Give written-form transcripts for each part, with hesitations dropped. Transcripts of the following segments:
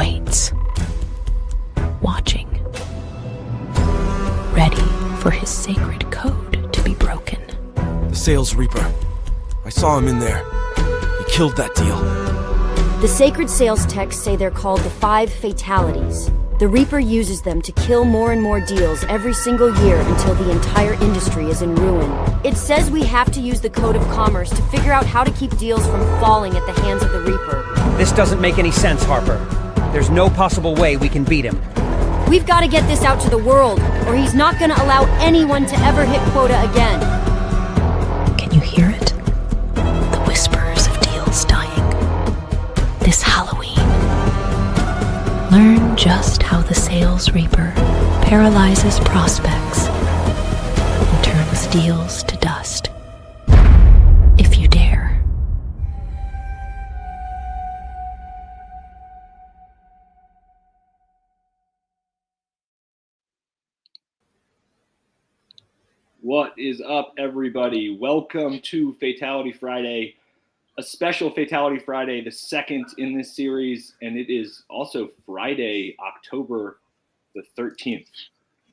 waits, watching, ready for his sacred code to be broken. The Sales Reaper. I saw him in there. He killed that deal. The sacred sales texts say they're called the 5 fatalities. The Reaper uses them to kill more and more deals every single year until the entire industry is in ruin. It says we have to use the Code of Commerce to figure out how to keep deals from falling at the hands of the Reaper. This doesn't make any sense, Harper. There's no possible way we can beat him. We've got to get this out to the world, or he's not going to allow anyone to ever hit quota again. Can you hear it? The whispers of deals dying. This Halloween, learn just how the Sales Reaper paralyzes prospects and turns deals to dust. If you dare. What is up, everybody? Welcome to Fatality Friday, a special Fatality Friday, the second in this series, and it is also Friday, October the 13th.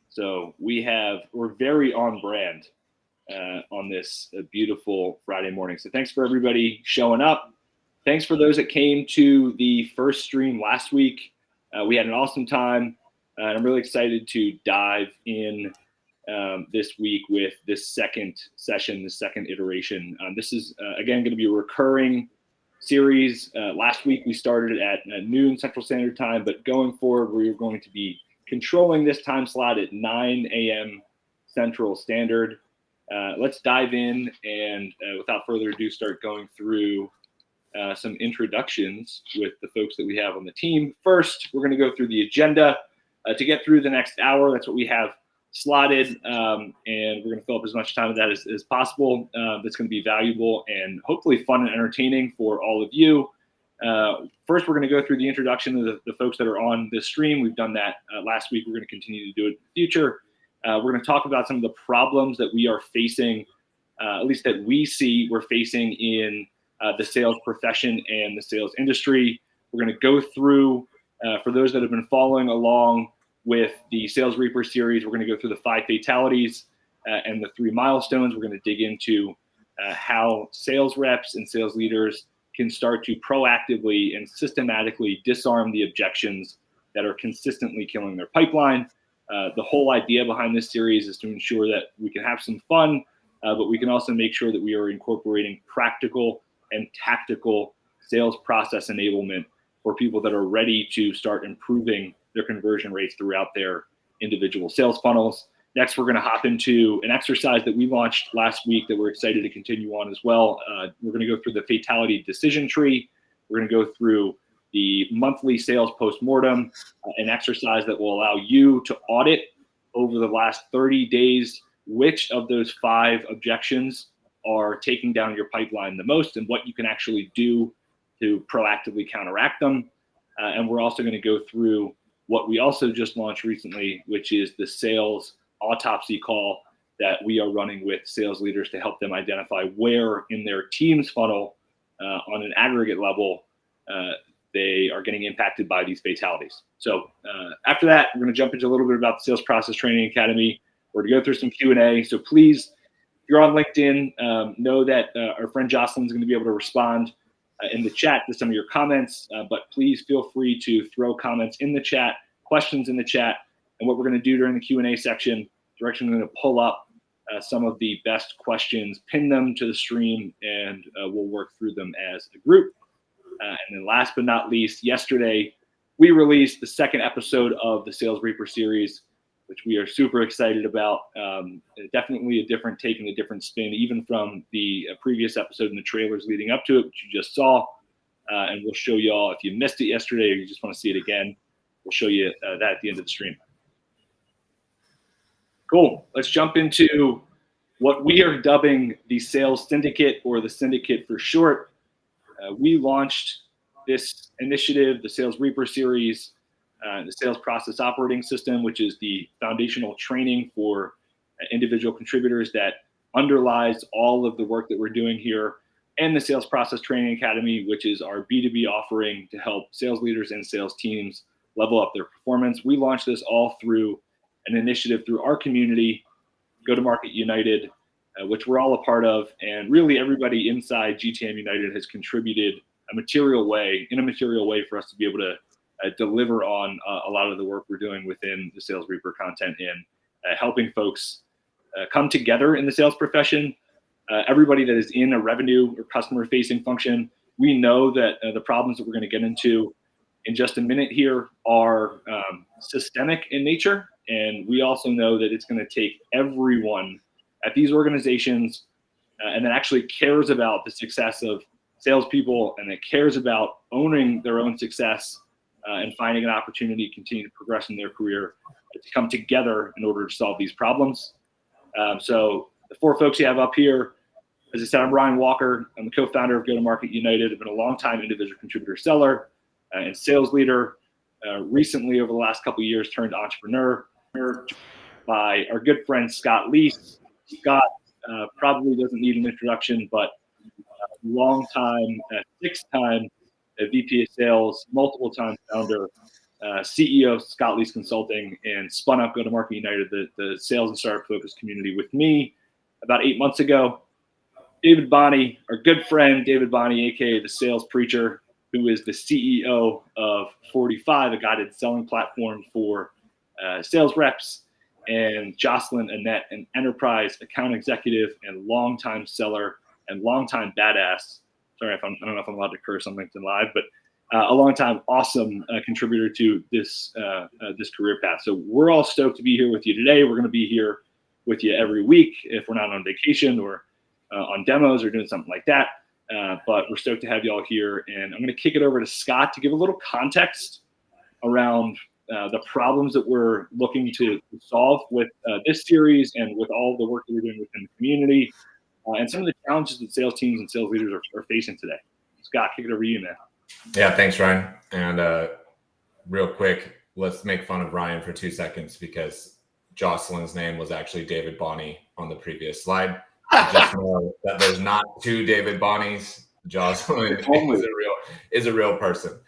So we're very on brand on this beautiful Friday morning. So thanks for everybody showing up. Thanks for those that came to the first stream last week. We had an awesome time, and I'm really excited to dive in this week with this second session, the second iteration. This is, again, going to be a recurring series. Last week we started at noon Central Standard Time, but going forward, we're going to be controlling this time slot at 9 a.m. Central Standard. Let's dive in and without further ado, start going through some introductions with the folks that we have on the team. First, we're going to go through the agenda to get through the next hour. That's what we have slotted, and we're going to fill up as much time of that as possible. That's going to be valuable and hopefully fun and entertaining for all of you. First, we're going to go through the introduction of the folks that are on this stream. We've done that last week. We're going to continue to do it in the future. We're going to talk about some of the problems that we are facing, at least that we see we're facing in the sales profession and the sales industry. We're going to go through, for those that have been following along with the Sales Reaper series, we're going to go through the 5 fatalities and the 3 milestones. We're going to dig into how sales reps and sales leaders can start to proactively and systematically disarm the objections that are consistently killing their pipeline. The whole idea behind this series is to ensure that we can have some fun, but we can also make sure that we are incorporating practical and tactical sales process enablement for people that are ready to start improving their conversion rates throughout their individual sales funnels. Next, we're going to hop into an exercise that we launched last week that we're excited to continue on as well. We're going to go through the fatality decision tree. We're going to go through the monthly sales postmortem, an exercise that will allow you to audit over the last 30 days which of those 5 objections are taking down your pipeline the most and what you can actually do to proactively counteract them. And we're also going to go through what we also just launched recently, which is the sales autopsy call that we are running with sales leaders to help them identify where in their team's funnel on an aggregate level they are getting impacted by these fatalities. So after that, we're going to jump into a little bit about the Sales Process Training Academy. We're going to go through some Q&A. So please, if you're on LinkedIn, know that our friend Jocelyn is going to be able to respond in the chat to some of your comments, but please feel free to throw comments in the chat, questions in the chat, and what we're going to do during the Q&A section, we're actually going to pull up some of the best questions, pin them to the stream, and we'll work through them as a group. And then last but not least, yesterday, we released the second episode of the Sales Reaper series, which we are super excited about. Definitely a different take and a different spin, even from the previous episode and the trailers leading up to it, which you just saw. And we'll show you all, if you missed it yesterday or you just want to see it again, we'll show you that at the end of the stream. Cool. Let's jump into what we are dubbing the Sales Syndicate, or the Syndicate for short. We launched this initiative, the Sales Reaper series, the Sales Process Operating System, which is the foundational training for individual contributors that underlies all of the work that we're doing here. and the Sales Process Training Academy, which is our B2B offering to help sales leaders and sales teams level up their performance. We launched this all through an initiative through our community, Go-to-Market United, which we're all a part of. And really everybody inside GTM United has contributed in a material way for us to be able to deliver on a lot of the work we're doing within the Sales Reaper content and helping folks come together in the sales profession. Everybody that is in a revenue or customer facing function, we know that the problems that we're going to get into in just a minute here are systemic in nature. And we also know that it's going to take everyone at these organizations and that actually cares about the success of salespeople and that cares about owning their own success and finding an opportunity to continue to progress in their career to come together in order to solve these problems. So the four folks you have up here, as I said, I'm Ryan Walker. I'm the co-founder of Go-to-Market United. I've been a long-time individual contributor seller and sales leader. Recently, over the last couple of years, turned entrepreneur by our good friend Scott Leese. Scott probably doesn't need an introduction, but long-time, six-time VP of sales, multiple-time founder, CEO of Scott Leese Consulting, and spun up Go-to-Market United, the sales and startup-focused community with me about 8 months ago. David Bonney, our good friend David Bonney, aka the Sales Preacher, who is the CEO of 45, a guided selling platform for sales reps, and Jocelyn Annette, an enterprise account executive and longtime seller and longtime badass. Sorry if I don't know if I'm allowed to curse on LinkedIn Live, but a longtime awesome contributor to this career path. So we're all stoked to be here with you today. We're going to be here with you every week if we're not on vacation or on demos or doing something like that. But we're stoked to have you all here. And I'm going to kick it over to Scott to give a little context around the problems that we're looking to solve with this series and with all the work that we're doing within the community and some of the challenges that sales teams and sales leaders are facing today. Scott, kick it over to you, man. Yeah, thanks, Ryan. And real quick, let's make fun of Ryan for 2 seconds because Jocelyn's name was actually David Bonney on the previous slide. Just know that there's not two David Bonnies. Jocelyn is a real person.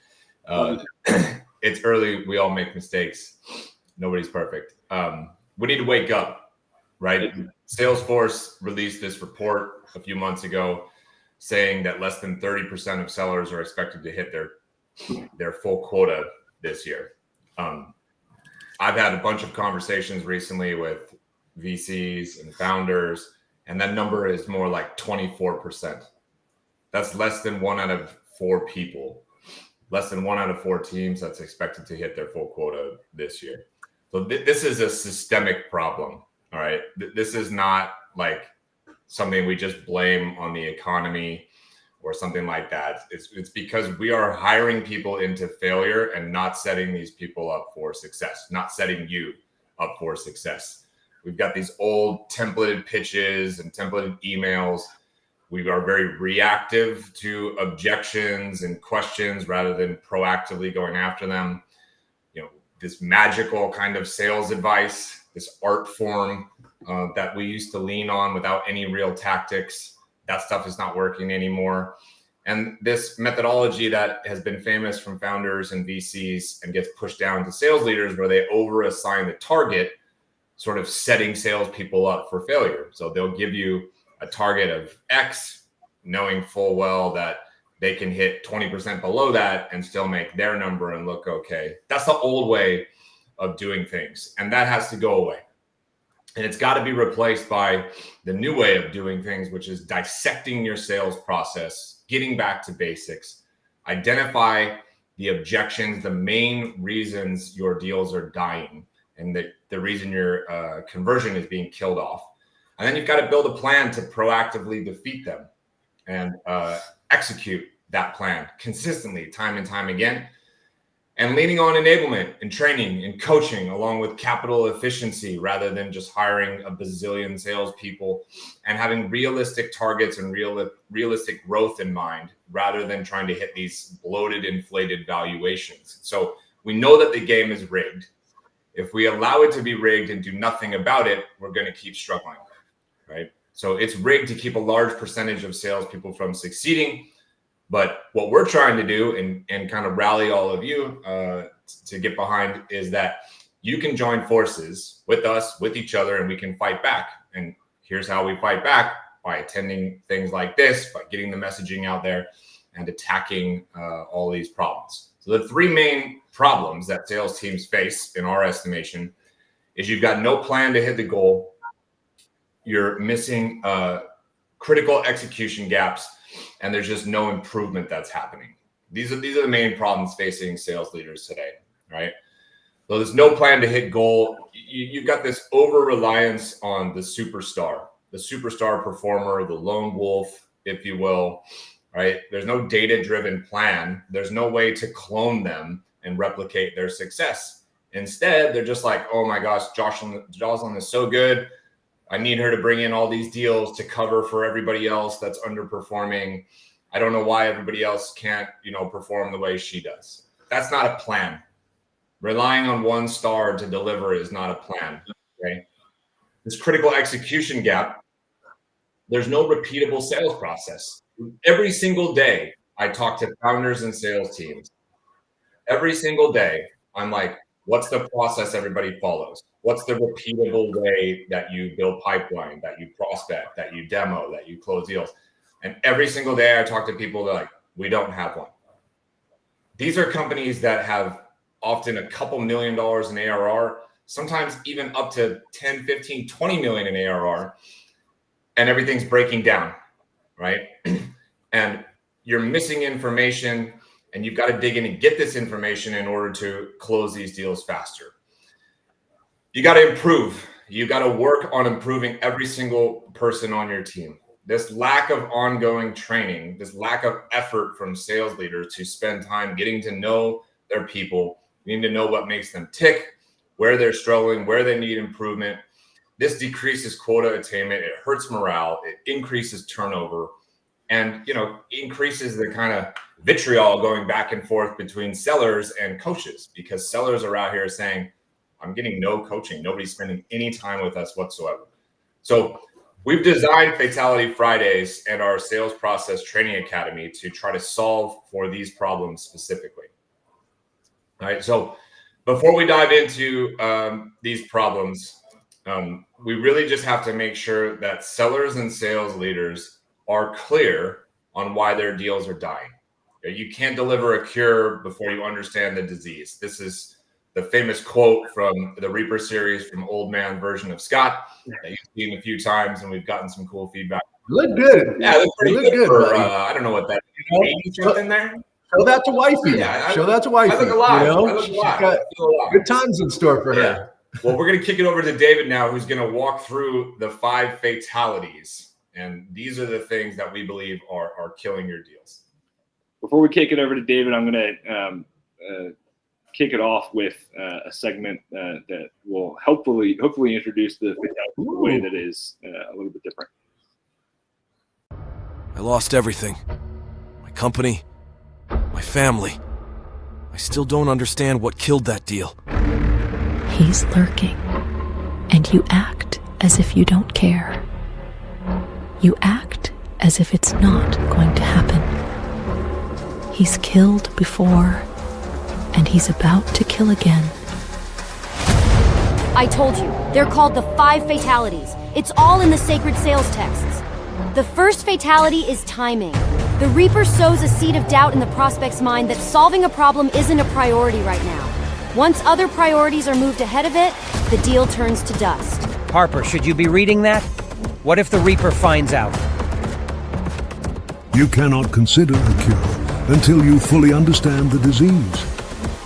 It's early. We all make mistakes. Nobody's perfect. We need to wake up, right? Salesforce released this report a few months ago saying that less than 30% of sellers are expected to hit their full quota this year. I've had a bunch of conversations recently with VCs and founders, and that number is more like 24%. That's less than 1 out of 4 people, less than 1 out of 4 teams that's expected to hit their full quota this year. So this is a systemic problem, all right? This is not like something we just blame on the economy or something like that. It's because we are hiring people into failure and not setting these people up for success, not setting you up for success. We've got these old templated pitches and templated emails. We are very reactive to objections and questions rather than proactively going after them. You know, this magical kind of sales advice, this art form that we used to lean on without any real tactics, that stuff is not working anymore. And this methodology that has been famous from founders and VCs and gets pushed down to sales leaders where they over-assign the target, sort of setting salespeople up for failure. So they'll give you a target of X, knowing full well that they can hit 20% below that and still make their number and look okay. That's the old way of doing things. And that has to go away. And it's got to be replaced by the new way of doing things, which is dissecting your sales process, getting back to basics, identify the objections, the main reasons your deals are dying, and the reason your conversion is being killed off. And then you've got to build a plan to proactively defeat them and execute that plan consistently, time and time again. And leaning on enablement and training and coaching along with capital efficiency rather than just hiring a bazillion salespeople, and having realistic targets and realistic growth in mind rather than trying to hit these bloated, inflated valuations. So we know that the game is rigged. If we allow it to be rigged and do nothing about it, we're going to keep struggling, right? So it's rigged to keep a large percentage of salespeople from succeeding. But what we're trying to do and kind of rally all of you to get behind is that you can join forces with us, with each other, and we can fight back. And here's how we fight back: by attending things like this, by getting the messaging out there, and attacking all these problems. So the three main problems that sales teams face, in our estimation, is you've got no plan to hit the goal. You're missing critical execution gaps, and there's just no improvement that's happening. These are the main problems facing sales leaders today, right? So there's no plan to hit goal. You've got this over-reliance on the superstar performer, the lone wolf, if you will, right? There's no data-driven plan. There's no way to clone them and replicate their success. Instead, they're just like, oh my gosh, Jocelyn is so good. I need her to bring in all these deals to cover for everybody else that's underperforming. I don't know why everybody else can't, perform the way she does. That's not a plan. Relying on one star to deliver is not a plan. Okay. This critical execution gap, there's no repeatable sales process. Every single day, I talk to founders and sales teams. Every single day, I'm like, what's the process everybody follows? What's the repeatable way that you build pipeline, that you prospect, that you demo, that you close deals? And every single day I talk to people, they're like, we don't have one. These are companies that have often a couple $1 million in ARR, sometimes even up to 10, 15, 20 million in ARR, and everything's breaking down, right? And you're missing information, and you've got to dig in and get this information in order to close these deals faster. You got to improve. You got to work on improving every single person on your team. This lack of ongoing training, this lack of effort from sales leaders to spend time getting to know their people, you need to know what makes them tick, where they're struggling, where they need improvement. This decreases quota attainment. It hurts morale. It increases turnover, and increases the kind of vitriol going back and forth between sellers and coaches, because sellers are out here saying, I'm getting no coaching. Nobody's spending any time with us whatsoever. So we've designed Fatality Fridays and our sales process training academy to try to solve for these problems specifically. All right. So before we dive into these problems, we really just have to make sure that sellers and sales leaders are clear on why their deals are dying. You can't deliver a cure before you understand the disease. This is the famous quote from the Reaper series from Old Man version of Scott that you've seen a few times, and we've gotten some cool feedback. You look good. Yeah, it looked pretty good for, buddy. I don't know what that is. Something there? Show that to wifey. Yeah, show that to wifey. I look alive. I look She's alive. got good times in store for her. Yeah. Well, we're going to kick it over to David now, who's going to walk through the 5 fatalities. And these are the things that we believe are killing your deals. Before we kick it over to David, I'm going to kick it off with a segment that will hopefully introduce the fatality in a way that is a little bit different. I lost everything. My company, my family. I still don't understand what killed that deal. He's lurking, and you act as if you don't care. You act as if it's not going to happen. He's killed before, and he's about to kill again. I told you, they're called the 5 fatalities. It's all in the sacred sales texts. The first fatality is timing. The Reaper sows a seed of doubt in the prospect's mind that solving a problem isn't a priority right now. Once other priorities are moved ahead of it, the deal turns to dust. Harper, should you be reading that? What if the Reaper finds out? You cannot consider a cure until you fully understand the disease.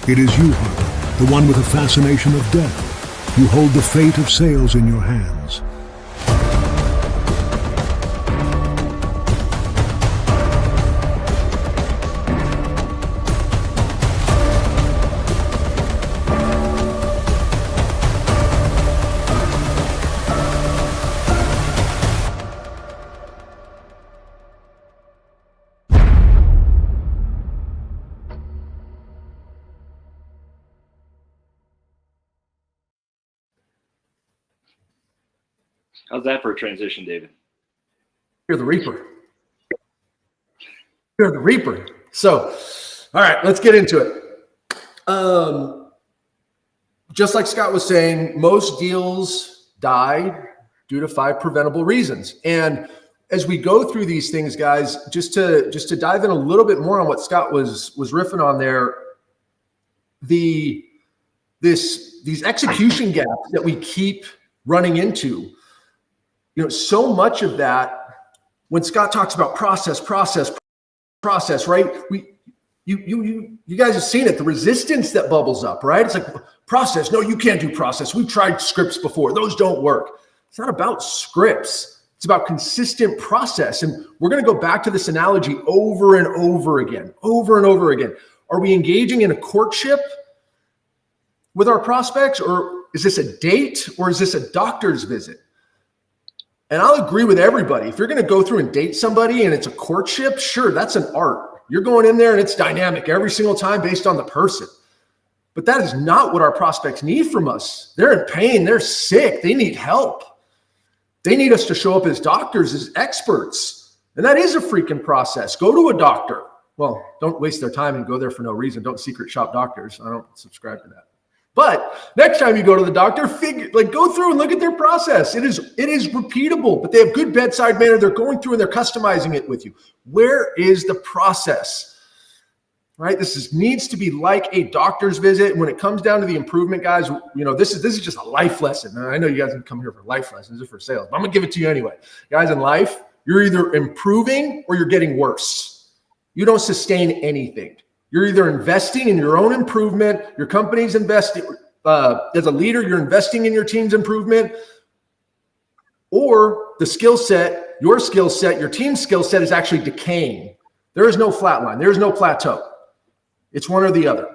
It is you, Harper, the one with a fascination of death. You hold the fate of sales in your hands. How's that for a transition, David? You're the Reaper. You're the Reaper. So, all right, let's get into it. Just like Scott was saying, most deals die due to 5 preventable reasons. And as we go through these things, guys, just to dive in a little bit more on what Scott was riffing on there, these execution gaps that we keep running into, so much of that, when Scott talks about process, right? You guys have seen it, the resistance that bubbles up, right? It's like, process, no, you can't do process. We've tried scripts before. Those don't work. It's not about scripts. It's about consistent process. And we're going to go back to this analogy over and over again. Are we engaging in a courtship with our prospects, or is this a date, or is this a doctor's visit? And I'll agree with everybody. If you're going to go through and date somebody and it's a courtship, sure, that's an art. You're going in there and it's dynamic every single time based on the person. But that is not what our prospects need from us. They're in pain. They're sick. They need help. They need us to show up as doctors, as experts. And that is a freaking process. Go to a doctor. Well, don't waste their time and go there for no reason. Don't secret shop doctors. I don't subscribe to that. But next time you go to the doctor, go through and look at their process. It is repeatable, but they have good bedside manner. They're going through and they're customizing it with you. Where is the process? Right? This needs to be like a doctor's visit. When it comes down to the improvement, guys, this is just a life lesson. Now, I know you guys didn't come here for life lessons or for sales, but I'm gonna give it to you anyway. Guys, in life, you're either improving or you're getting worse. You don't sustain anything. You're either investing in your own improvement, your company's investing, as a leader, you're investing in your team's improvement, or the skill set, your team's skill set is actually decaying. There is no flat line. There is no plateau. It's one or the other.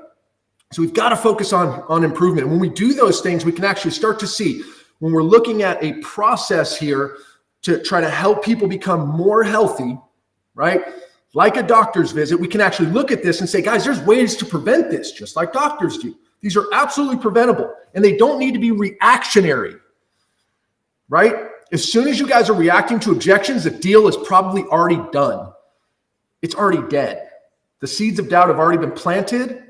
So we've got to focus on improvement. And when we do those things, we can actually start to see, when we're looking at a process here to try to help people become more healthy, right? Like a doctor's visit, we can actually look at this and say, guys, there's ways to prevent this, just like doctors do. These are absolutely preventable, and they don't need to be reactionary, right? As soon as you guys are reacting to objections, the deal is probably already done. It's already dead. The seeds of doubt have already been planted.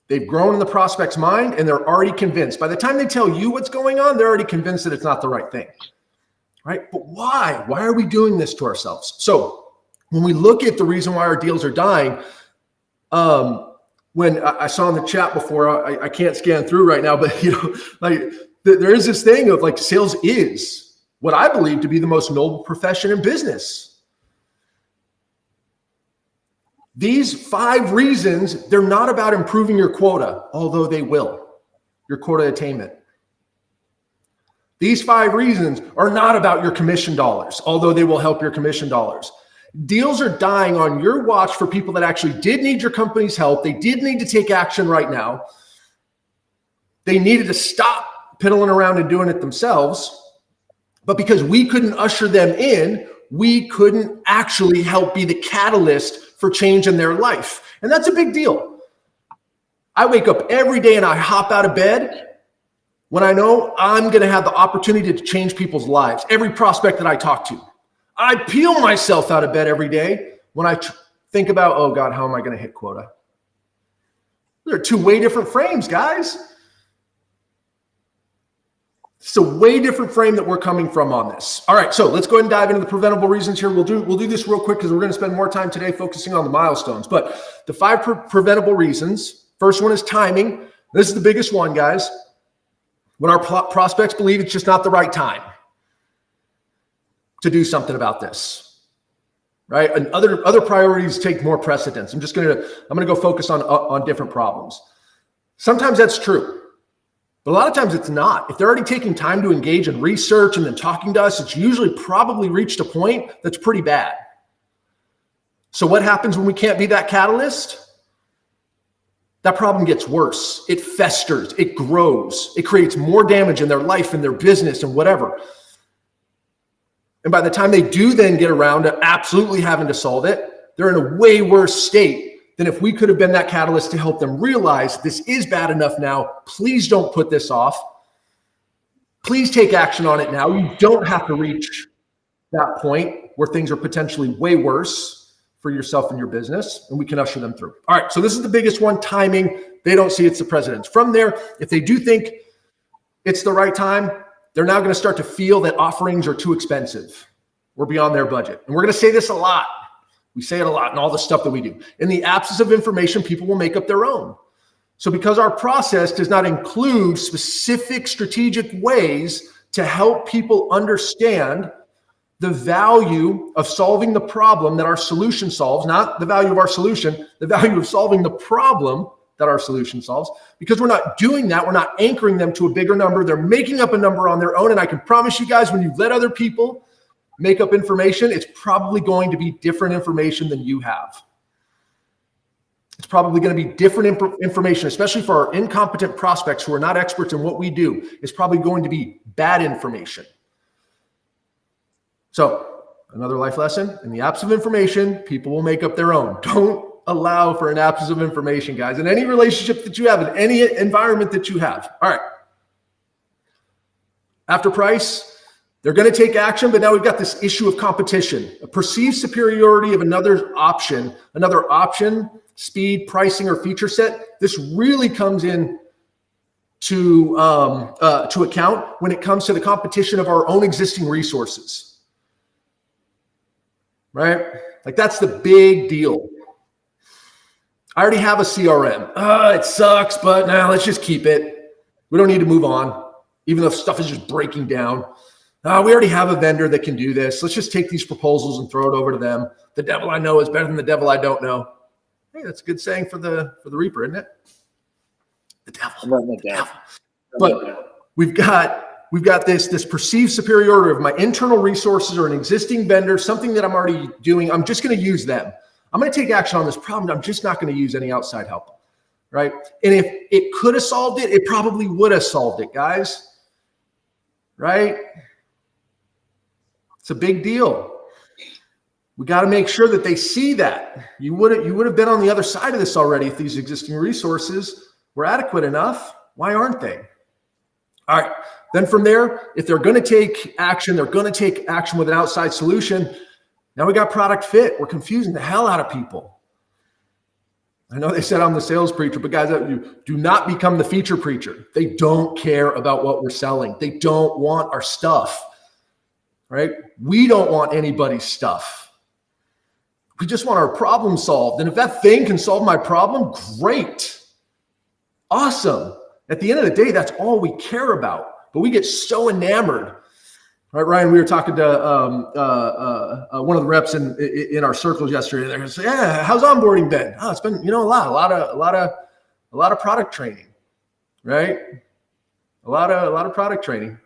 They've grown in the prospect's mind, and they're already convinced. By the time they tell you what's going on, they're already convinced that it's not the right thing, right? But why? Why are we doing this to ourselves? So when we look at the reason why our deals are dying, when I saw in the chat before, I can't scan through right now, but there is this thing of sales is what I believe to be the most noble profession in business. These 5 reasons, they're not about improving your quota, although they will, your quota attainment. These 5 reasons are not about your commission dollars, although they will help your commission dollars. Deals are dying on your watch for people that actually did need your company's help. They did need to take action right now. They needed to stop piddling around and doing it themselves. But because we couldn't usher them in, we couldn't actually help be the catalyst for change in their life. And that's a big deal. I wake up every day and I hop out of bed when I know I'm going to have the opportunity to change people's lives. Every prospect that I talk to, I peel myself out of bed every day when I think about, oh God, how am I going to hit quota? They're 2 way different frames, guys. It's a way different frame that we're coming from on this. All right, so let's go ahead and dive into the preventable reasons here. We'll do this real quick because we're going to spend more time today focusing on the milestones. But the 5 preventable reasons. First one is timing. This is the biggest one, guys. When our prospects believe it's just not the right time to do something about this, right? And other priorities take more precedence. I'm gonna go focus on different problems. Sometimes that's true. But a lot of times it's not. If they're already taking time to engage in research and then talking to us, it's usually probably reached a point that's pretty bad. So what happens when we can't be that catalyst? That problem gets worse. It festers, it grows, it creates more damage in their life and their business and whatever. And by the time they do then get around to absolutely having to solve it, they're in a way worse state than if we could have been that catalyst to help them realize this is bad enough now. Please don't put this off. Please take action on it now. You don't have to reach that point. where things are potentially way worse for yourself and your business, and we can usher them through. All right, so this is the biggest one, timing. They don't see it's the president's. From there, if they do think it's the right time, they're now going to start to feel that offerings are too expensive or beyond their budget. And we're going to say this a lot. We say it a lot in all the stuff that we do. In the absence of information, people will make up their own. So because our process does not include specific strategic ways to help people understand the value of solving the problem that our solution solves, not the value of our solution, the value of solving the problem that our solution solves, because we're not doing that, we're not anchoring them to a bigger number. They're making up a number on their own. And I can promise you guys, when you let other people make up information, it's probably going to be different information than you have. It's probably going to be different information, especially for our incompetent prospects who are not experts in what we do. It's probably going to be bad information. So another life lesson, in the absence of information, people will make up their own. Don't allow for an absence of information, guys, in any relationship that you have, in any environment that you have. All right. After price, they're going to take action, but now we've got this issue of competition, a perceived superiority of another option, speed, pricing, or feature set. This really comes in to account when it comes to the competition of our own existing resources, right? Like that's the big deal. I already have a CRM. It sucks, but now let's just keep it. We don't need to move on, even though stuff is just breaking down. We already have a vendor that can do this. Let's just take these proposals and throw it over to them. The devil I know is better than the devil I don't know. Hey, that's a good saying for the Reaper, isn't it? The devil. But we've got this perceived superiority of my internal resources or an existing vendor, something that I'm already doing. I'm just going to use them. I'm going to take action on this problem. I'm just not going to use any outside help, right? And if it could have solved it, it probably would have solved it, guys, right? It's a big deal. We got to make sure that they see that. You would have been on the other side of this already if these existing resources were adequate enough. Why aren't they? All right. Then from there, if they're going to take action, they're going to take action with an outside solution. Now we got product fit. We're confusing the hell out of people. I know they said I'm the sales preacher, but guys, you do not become the feature preacher. They don't care about what we're selling. They don't want our stuff, right? We don't want anybody's stuff. We just want our problem solved. And if that thing can solve my problem, great. Awesome. At the end of the day, that's all we care about. But we get so enamored. Right, Ryan, we were talking to one of the reps in our circles yesterday. They're going to say, "Yeah, how's onboarding been?" Oh, it's been, a lot of product training, right? A lot of product training.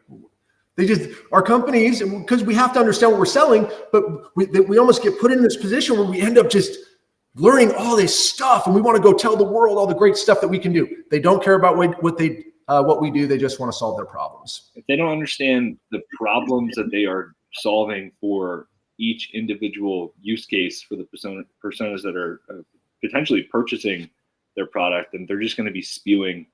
Our companies, because we have to understand what we're selling, but we almost get put in this position where we end up just learning all this stuff, and we want to go tell the world all the great stuff that we can do. They don't care about what we do. They just want to solve their problems. If they don't understand the problems that they are solving for each individual use case for the personas that are potentially purchasing their product, then they're just going to be spewing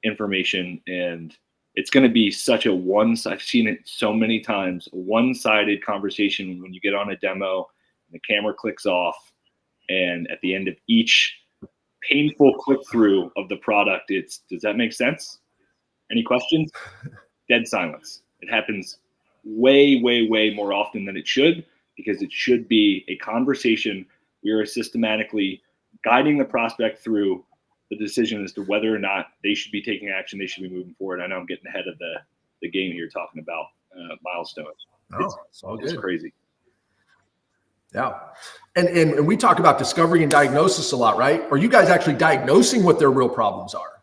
information, and it's going to be such I've seen it so many times, a one-sided conversation when you get on a demo and the camera clicks off, and at the end of each painful click through of the product, does that make sense? Any questions? Dead silence. It happens way, way, way more often than it should, because it should be a conversation. We are systematically guiding the prospect through the decision as to whether or not they should be taking action, they should be moving forward. I know I'm getting ahead of the game here talking about milestones. It's all good. It's crazy. Yeah. And we talk about discovery and diagnosis a lot, right? Are you guys actually diagnosing what their real problems are?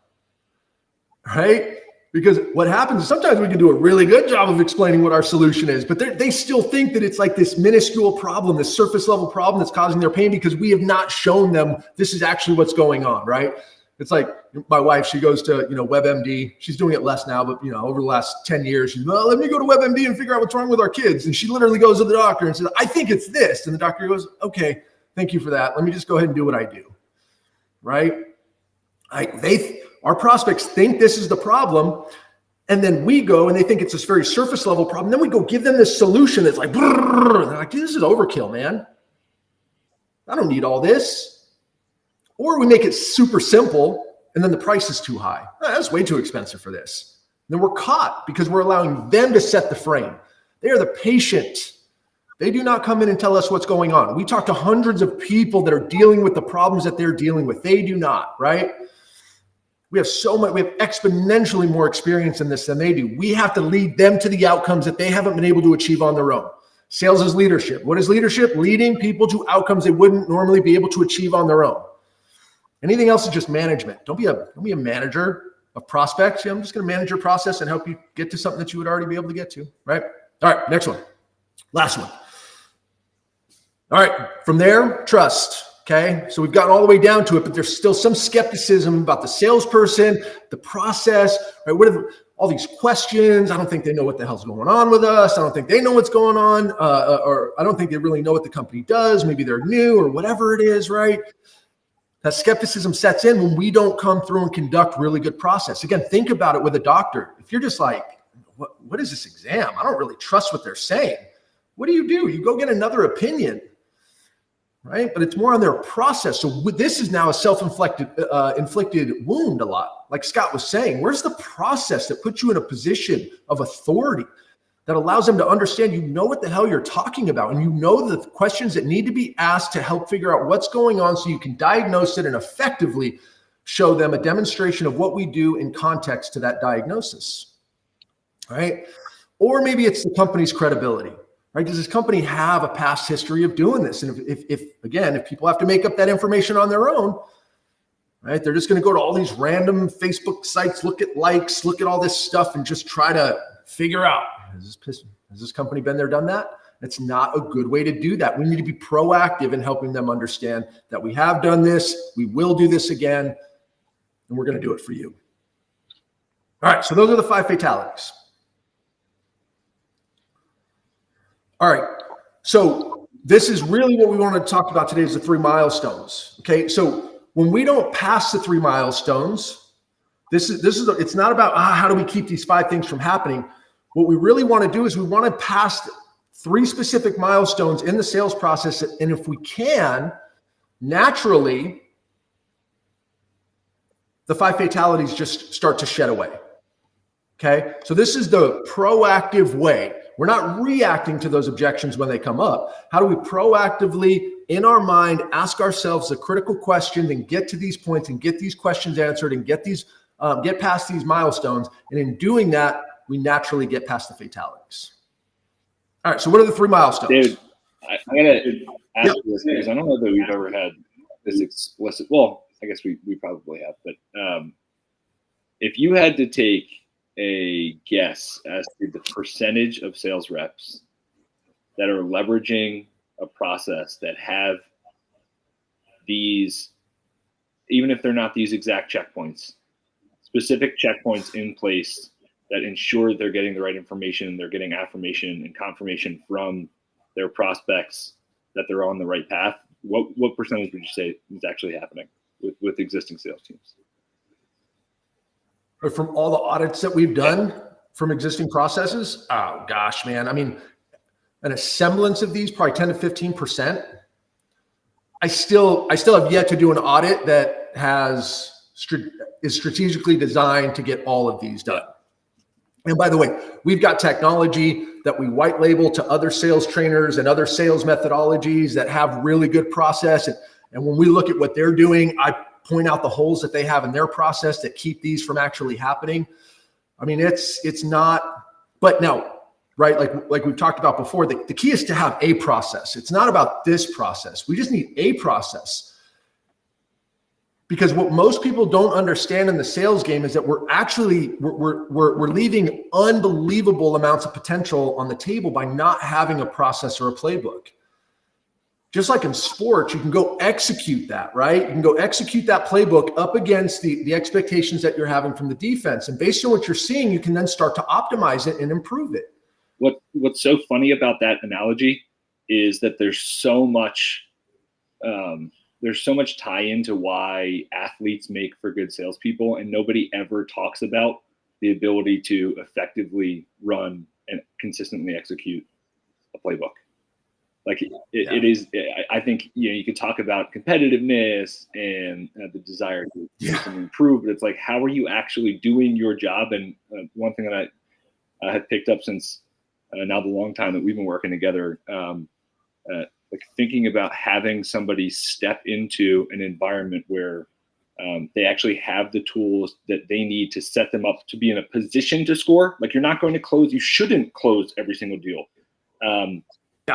Right? Because what happens is sometimes we can do a really good job of explaining what our solution is, but they still think that it's like this minuscule problem, this surface level problem that's causing their pain, because we have not shown them this is actually what's going on, right? It's like my wife, she goes to, WebMD. She's doing it less now, but, over the last 10 years, she's, well, let me go to WebMD and figure out what's wrong with our kids. And she literally goes to the doctor and says, I think it's this. And the doctor goes, okay, thank you for that. Let me just go ahead and do what I do, right? Our prospects think this is the problem, And then we go and they think it's this very surface level problem. Then we go give them this solution that's like, brrr, and they're like, this is overkill, man. I don't need all this. Or we make it super simple and then the price is too high. That's way too expensive for this. And then we're caught because we're allowing them to set the frame. They are the patient. They do not come in and tell us what's going on. We talk to hundreds of people that are dealing with the problems that they're dealing with. They do not, right? We have exponentially more experience in this than they do. We have to lead them to the outcomes that they haven't been able to achieve on their own. Sales is leadership. What is leadership? Leading people to outcomes they wouldn't normally be able to achieve on their own. Anything else is just management. Don't be a manager of prospects. I'm just going to manage your process and help you get to something that you would already be able to get to, right? All right, next one. Last one. All right, from there, trust. Okay, so we've gotten all the way down to it, but there's still some skepticism about the salesperson, the process, right? What are all these questions? I don't think they know what the hell's going on with us. I don't think they know what's going on, or I don't think they really know what the company does. Maybe they're new or whatever it is, right? That skepticism sets in when we don't come through and conduct really good process. Again, think about it with a doctor. If you're just like, what is this exam? I don't really trust what they're saying. What do? You go get another opinion. Right? But it's more on their process. So this is now a self-inflicted inflicted wound a lot. Like Scott was saying, where's the process that puts you in a position of authority that allows them to understand you know what the hell you're talking about and you know the questions that need to be asked to help figure out what's going on so you can diagnose it and effectively show them a demonstration of what we do in context to that diagnosis, right? Or maybe it's the company's credibility. Right? Does this company have a past history of doing this? And if people have to make up that information on their own, right? They're just going to go to all these random Facebook sites, look at likes, look at all this stuff and just try to figure out, has this company been there, done that? It's not a good way to do that. We need to be proactive in helping them understand that we have done this, we will do this again, and we're going to do it for you. All right, so those are the 5 fatalities. All right, so this is really what we want to talk about today is the 3 milestones. Okay, so when we don't pass the 3 milestones, it's not about how do we keep these 5 things from happening. What we really want to do is we want to pass 3 specific milestones in the sales process, and if we can, naturally, the 5 fatalities just start to shed away. Okay, so this is the proactive way. We're not reacting to those objections when they come up. How do we proactively, in our mind, ask ourselves the critical questions and get to these points and get these questions answered and get past these milestones? And in doing that, we naturally get past the fatalities. All right, so what are the 3 milestones? David, I gotta ask you this because I don't know that we've ever had this explicit. Well, I guess we probably have, but if you had to take a guess as to the percentage of sales reps that are leveraging a process that have these, even if they're not these exact checkpoints, specific checkpoints in place that ensure they're getting the right information, they're getting affirmation and confirmation from their prospects that they're on the right path, what percentage would you say is actually happening with existing sales teams? From all the audits that we've done from existing processes? Oh gosh, man. I mean, an semblance of these, probably 10 to 15%. I still have yet to do an audit that is strategically designed to get all of these done. And by the way, we've got technology that we white label to other sales trainers and other sales methodologies that have really good process. And when we look at what they're doing, I point out the holes that they have in their process that keep these from actually happening. I mean, it's not, but no, right? Like we've talked about before, the key is to have a process. It's not about this process. We just need a process. Because what most people don't understand in the sales game is that we're leaving unbelievable amounts of potential on the table by not having a process or a playbook. Just like in sports, you can go execute that, right? You can go execute that playbook up against the expectations that you're having from the defense. And based on what you're seeing, you can then start to optimize it and improve it. What's so funny about that analogy is that there's so much tie into why athletes make for good salespeople, and nobody ever talks about the ability to effectively run and consistently execute a playbook. Like it is, I think, you could talk about competitiveness and the desire to consistently improve, but it's like, how are you actually doing your job? And one thing that I have picked up since now the long time that we've been working together, like thinking about having somebody step into an environment where they actually have the tools that they need to set them up to be in a position to score. Like, you're not going to close, you shouldn't close every single deal.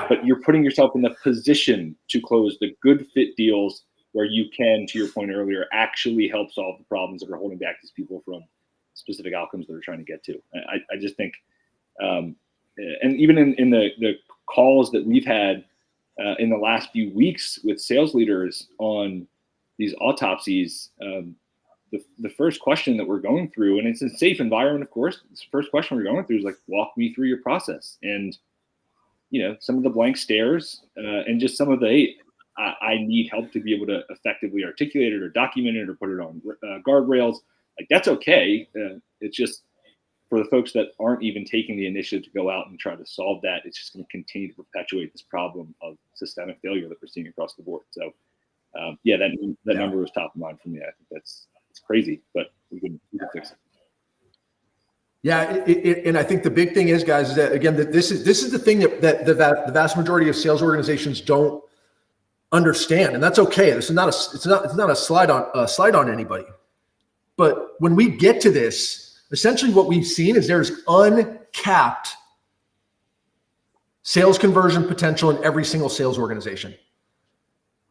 But you're putting yourself in the position to close the good fit deals where you can, to your point earlier, actually help solve the problems that are holding back these people from specific outcomes that they're trying to get to. I just think, and even in the calls that we've had in the last few weeks with sales leaders on these autopsies, the first question that we're going through, and it's a safe environment, of course, the first question we're going through is like, walk me through your process. And some of the blank stares and just some of the, I need help to be able to effectively articulate it or document it or put it on guardrails. Like, that's okay. It's just for the folks that aren't even taking the initiative to go out and try to solve that, it's just going to continue to perpetuate this problem of systemic failure that we're seeing across the board. So, that number was top of mind for me. I think it's crazy, but we can fix it. Yeah, and I think the big thing is, guys, is that, again, that this is the thing that the vast majority of sales organizations don't understand, and that's okay. This is not a slide on anybody. But when we get to this, essentially what we've seen is there's uncapped sales conversion potential in every single sales organization.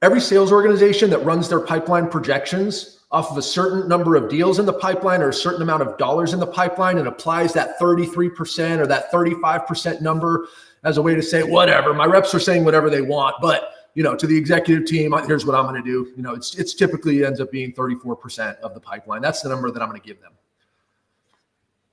Every sales organization that runs their pipeline projections off of a certain number of deals in the pipeline or a certain amount of dollars in the pipeline and applies that 33% or that 35% number as a way to say, whatever, my reps are saying whatever they want, but to the executive team, here's what I'm going to do. It's typically ends up being 34% of the pipeline. That's the number that I'm going to give them.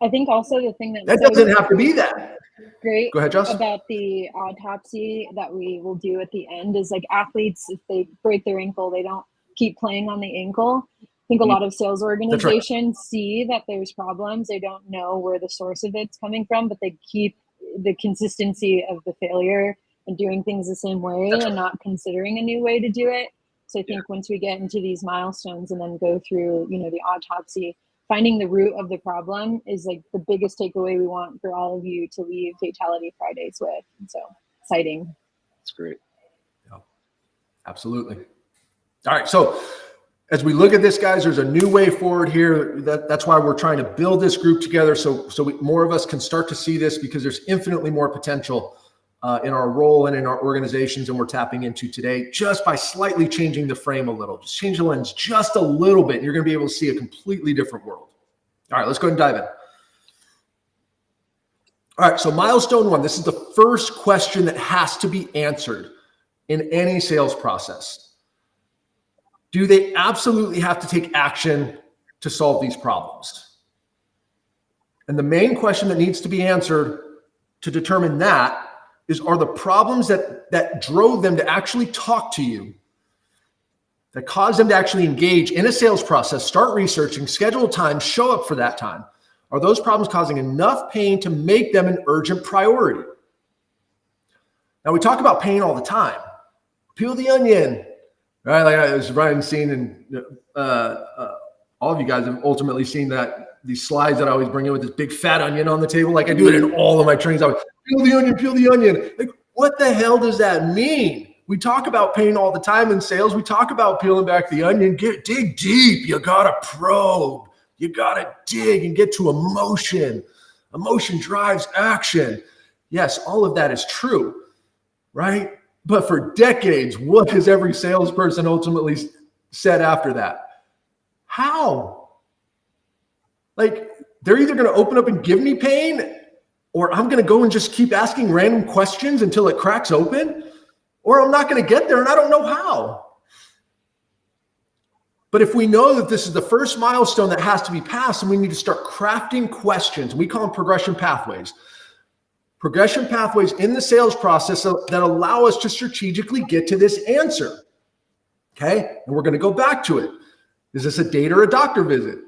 I think also the thing that doesn't have to be that great. Go ahead, Joss. About the autopsy that we will do at the end is, like, athletes, if they break their ankle, they don't keep playing on the ankle. I think a lot of sales organizations see that there's problems. They don't know where the source of it's coming from, but they keep the consistency of the failure and doing things the same way and not considering a new way to do it. So I think once we get into these milestones and then go through, the autopsy, finding the root of the problem is like the biggest takeaway we want for all of you to leave Fatality Fridays with. And so exciting. That's great. Yeah, absolutely. All right. So as we look at this, guys, there's a new way forward here. That's why we're trying to build this group together. So more of us can start to see this, because there's infinitely more potential in our role and in our organizations, and we're tapping into today just by slightly changing the frame a little. Just change the lens just a little bit, and you're going to be able to see a completely different world. All right, let's go ahead and dive in. All right, so milestone 1. This is the first question that has to be answered in any sales process. Do they absolutely have to take action to solve these problems? And the main question that needs to be answered to determine that is, are the problems that drove them to actually talk to you, that caused them to actually engage in a sales process, start researching, schedule time, show up for that time, are those problems causing enough pain to make them an urgent priority? Now, we talk about pain all the time. Peel the onion, right? Like, as Ryan's seen, and all of you guys have ultimately seen these slides that I always bring in with this big fat onion on the table. Like, I do it in all of my trainings. I would peel the onion, peel the onion. Like, what the hell does that mean? We talk about pain all the time in sales. We talk about peeling back the onion. Dig deep. You got to probe. You got to dig and get to emotion. Emotion drives action. Yes, all of that is true, right? But for decades, what has every salesperson ultimately said after that? How? Like, they're either going to open up and give me pain, or I'm going to go and just keep asking random questions until it cracks open, or I'm not going to get there and I don't know how. But if we know that this is the first milestone that has to be passed, and we need to start crafting questions, we call them progression pathways. Progression pathways in the sales process that allow us to strategically get to this answer. Okay? And we're going to go back to it. Is this a date or a doctor visit?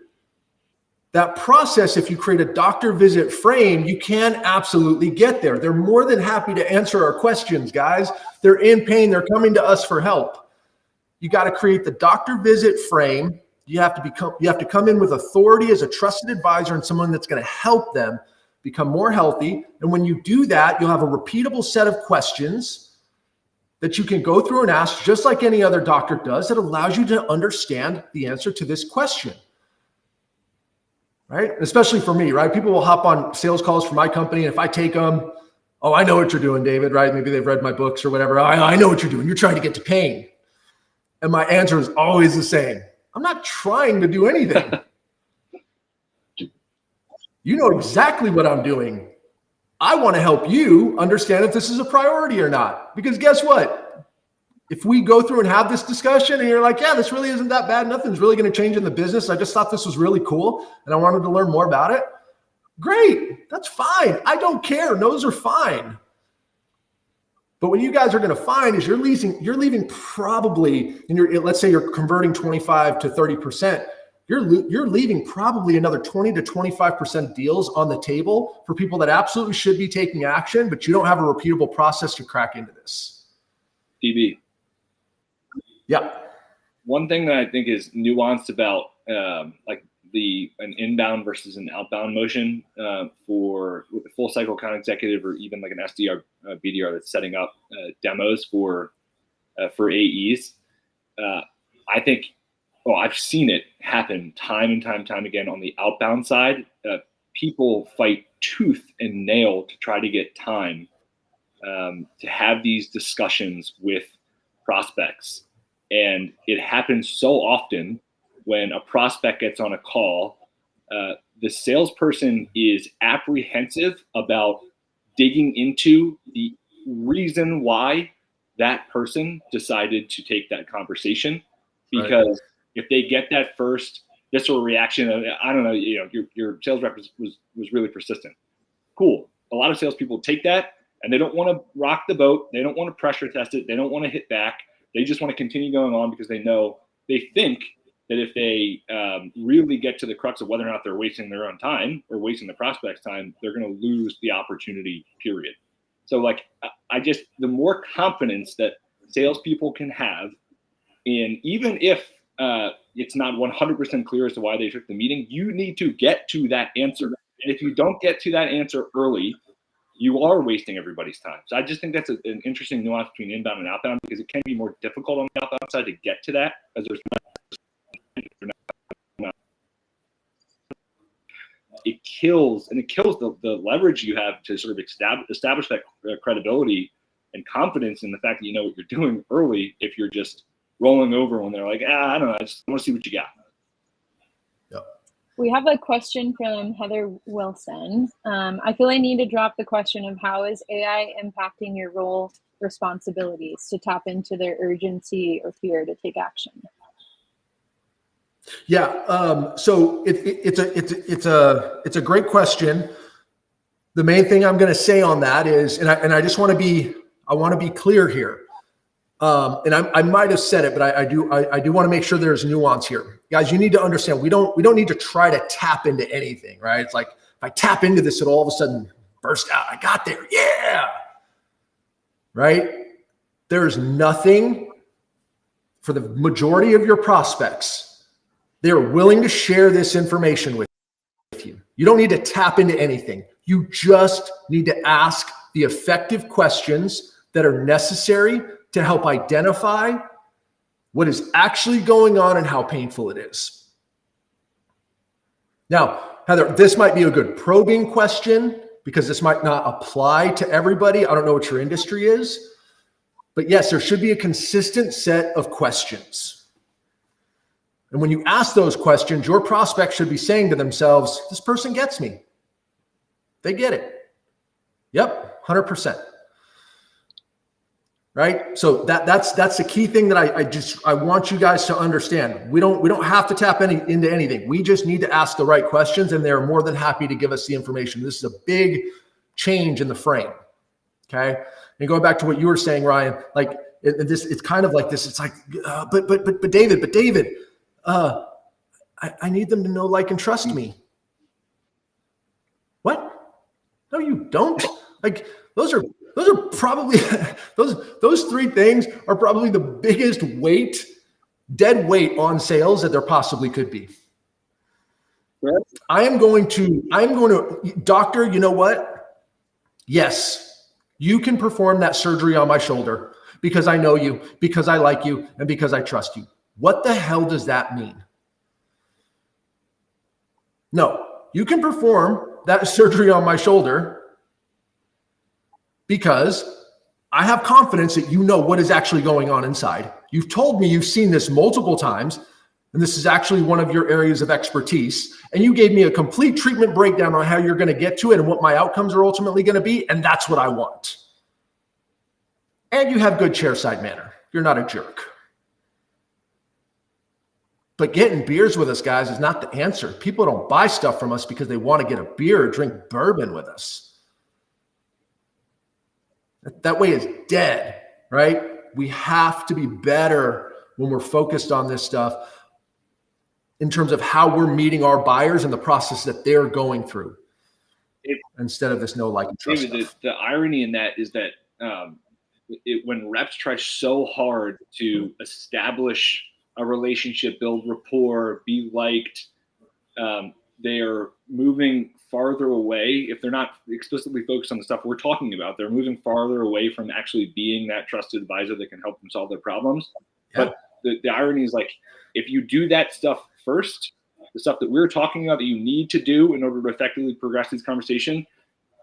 That process, if you create a doctor visit frame, you can absolutely get there. They're more than happy to answer our questions, guys. They're in pain. They're coming to us for help. You got to create the doctor visit frame. You have to come in with authority as a trusted advisor and someone that's going to help them become more healthy. And when you do that, you'll have a repeatable set of questions that you can go through and ask, just like any other doctor does, that allows you to understand the answer to this question. Right? Especially for me, right? People will hop on sales calls for my company. And if I take them, oh, I know what you're doing, David, right? Maybe they've read my books or whatever. I know what you're doing. You're trying to get to pain. And my answer is always the same. I'm not trying to do anything. You know exactly what I'm doing. I want to help you understand if this is a priority or not. Because guess what? If we go through and have this discussion and you're like, yeah, this really isn't that bad. Nothing's really going to change in the business. I just thought this was really cool and I wanted to learn more about it. Great. That's fine. I don't care. No's are fine. But what you guys are going to find is you're leaving probably, let's say you're converting 25 to 30%. You're leaving probably another 20 to 25% deals on the table for people that absolutely should be taking action, but you don't have a repeatable process to crack into this. DB. Yeah. One thing that I think is nuanced about like an inbound versus an outbound motion for with a full cycle account executive or even like an SDR, BDR that's setting up demos for AEs. I think, I've seen it happen time and time again on the outbound side. People fight tooth and nail to try to get time to have these discussions with prospects. And it happens so often when a prospect gets on a call, the salesperson is apprehensive about digging into the reason why that person decided to take that conversation. Because if they get that first visceral reaction of, I don't know, your sales rep was really persistent. Cool. A lot of salespeople take that and they don't want to rock the boat. They don't want to pressure test it. They don't want to hit back. They just want to continue going on because they think that if they really get to the crux of whether or not they're wasting their own time or wasting the prospect's time, they're going to lose the opportunity, period. So like, the more confidence that salespeople can have in, even if it's not 100% clear as to why they took the meeting, you need to get to that answer. And if you don't get to that answer early, you are wasting everybody's time. So I just think that's an interesting nuance between inbound and outbound, because it can be more difficult on the outbound side to get to that, because it kills the leverage you have to sort of establish that credibility and confidence in the fact that you know what you're doing early, if you're just rolling over when they're like, I don't know, I just want to see what you got. We have a question from Heather Wilson. I feel I need to drop the question of how is AI impacting your role responsibilities to tap into their urgency or fear to take action? Yeah, so it's a great question. The main thing I'm going to say on that is, and I just want to be clear here. And I might have said it, but I do want to make sure there's nuance here. Guys, you need to understand, we don't need to try to tap into anything, right? It's like, if I tap into this, it'll all of a sudden burst out. I got there. Yeah. Right? There's nothing for the majority of your prospects. They're willing to share this information with you. You don't need to tap into anything. You just need to ask the effective questions that are necessary to help identify what is actually going on and how painful it is. Now, Heather, this might be a good probing question because this might not apply to everybody. I don't know what your industry is, but yes, there should be a consistent set of questions. And when you ask those questions, your prospect should be saying to themselves, this person gets me. They get it. Yep, 100%. Right? So that's the key thing that I want you guys to understand. We don't have to tap into anything. We just need to ask the right questions, and they're more than happy to give us the information. This is a big change in the frame. Okay. And going back to what you were saying, Ryan, like it's kind of like this. It's like, but David, I need them to know, like, and trust me. No, you don't. Like those are probably those three things are probably the biggest dead weight on sales that there possibly could be. Right. I'm going to, doctor, you know what? Yes, you can perform that surgery on my shoulder because I know you, because I like you, and because I trust you. What the hell does that mean? No, you can perform that surgery on my shoulder because I have confidence that you know what is actually going on inside. You've told me you've seen this multiple times, and this is actually one of your areas of expertise. And you gave me a complete treatment breakdown on how you're going to get to it and what my outcomes are ultimately going to be. And that's what I want. And you have good chairside manner. You're not a jerk. But getting beers with us, guys, is not the answer. People don't buy stuff from us because they want to get a beer or drink bourbon with us. That way is dead, right? We have to be better when we're focused on this stuff in terms of how we're meeting our buyers and the process that they're going through instead of this no like and trust David, stuff. the irony in that is that when reps try so hard to establish a relationship, build rapport, be liked, they are moving farther away. If they're not explicitly focused on the stuff we're talking about, they're moving farther away from actually being that trusted advisor that can help them solve their problems. Yeah. But the irony is, like, if you do that stuff first, the stuff that we're talking about that you need to do in order to effectively progress these conversations,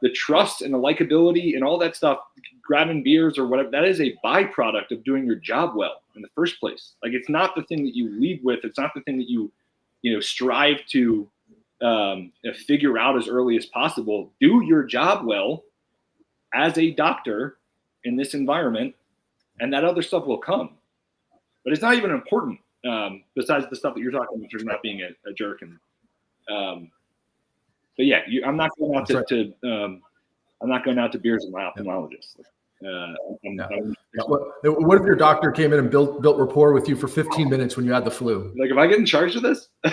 the trust and the likability and all that stuff, grabbing beers or whatever, that is a byproduct of doing your job well in the first place. Like, it's not the thing that you lead with. It's not the thing that you strive to figure out as early as possible. Do your job well as a doctor in this environment, and that other stuff will come. But it's not even important. Besides the stuff that you're talking about, you're not being a jerk. And but yeah, I'm not going out I'm not going out to beers with my ophthalmologist. What if your doctor came in and built rapport with you for 15 minutes when you had the flu? Like, if I get in charge of this? Yeah.